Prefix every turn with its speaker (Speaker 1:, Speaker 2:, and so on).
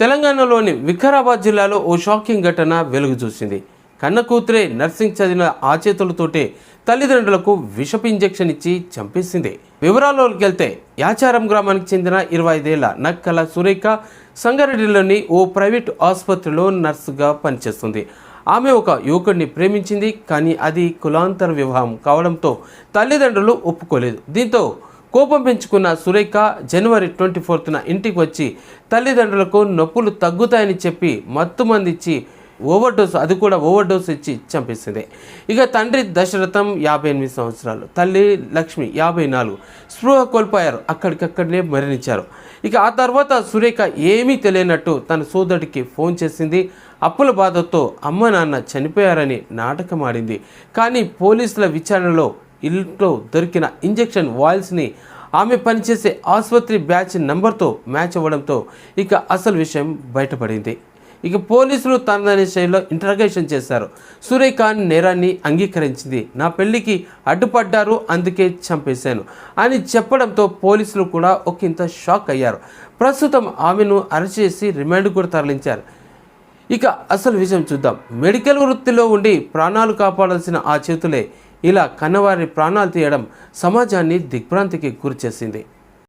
Speaker 1: తెలంగాణలోని వికారాబాద్ జిల్లాలో ఓ షాకింగ్ ఘటన వెలుగు చూసింది. కన్న కూతురే నర్సింగ్ చదివిన ఆచేతులతోటే తల్లిదండ్రులకు విషపు ఇంజెక్షన్ ఇచ్చి చంపేసింది. వివరాల్లోకి వెళ్తే యాచారం గ్రామానికి చెందిన 25 ఏళ్ల నక్కల సురేఖ సంగారెడ్డిలోని ఓ ప్రైవేట్ ఆసుపత్రిలో నర్సుగా పనిచేస్తుంది. ఆమె ఒక యువకుడిని ప్రేమించింది. కానీ అది కులాంతర వివాహం కావడంతో తల్లిదండ్రులు ఒప్పుకోలేదు. దీంతో కోపం పెంచుకున్న సురేఖ జనవరి 24న ఇంటికి వచ్చి తల్లిదండ్రులకు నొప్పులు తగ్గుతాయని చెప్పి మత్తుమందిచ్చి ఓవర్డోస్ ఇచ్చి చంపేసింది. ఇక తండ్రి దశరథం 58 సంవత్సరాలు, తల్లి లక్ష్మి 54 స్పృహ కోల్పోయారు. అక్కడికక్కడనే మరణించారు. ఇక ఆ తర్వాత సురేఖ ఏమీ తెలియనట్టు తన సోదరుడికి ఫోన్ చేసింది. అప్పుల బాధతో అమ్మ నాన్న చనిపోయారని నాటకం ఆడింది. కానీ పోలీసుల విచారణలో ఇంట్లో దొరికిన ఇంజెక్షన్ వాయిల్స్ని ఆమె పనిచేసే ఆసుపత్రి బ్యాచ్ నెంబర్తో మ్యాచ్ అవ్వడంతో ఇక అసలు విషయం బయటపడింది. ఇక పోలీసులు తనదనే శైలిలో ఇంటరాగేషన్ చేశారు. సురేఖ నేరాన్ని అంగీకరించింది. నా పెళ్లికి అడ్డుపడ్డారు, అందుకే చంపేశాను అని చెప్పడంతో పోలీసులు కూడా ఒకంత షాక్ అయ్యారు. ప్రస్తుతం ఆమెను అరెస్ట్ చేసి రిమాండ్ కూడా తరలించారు. ఇక అసలు విషయం చూద్దాం. మెడికల్ వృత్తిలో ఉండి ప్రాణాలు కాపాడాల్సిన ఆ చేతులే ఇలా కన్నవారి ప్రాణాలు తీయడం సమాజాన్ని దిగ్భ్రాంతికి గురిచేసింది.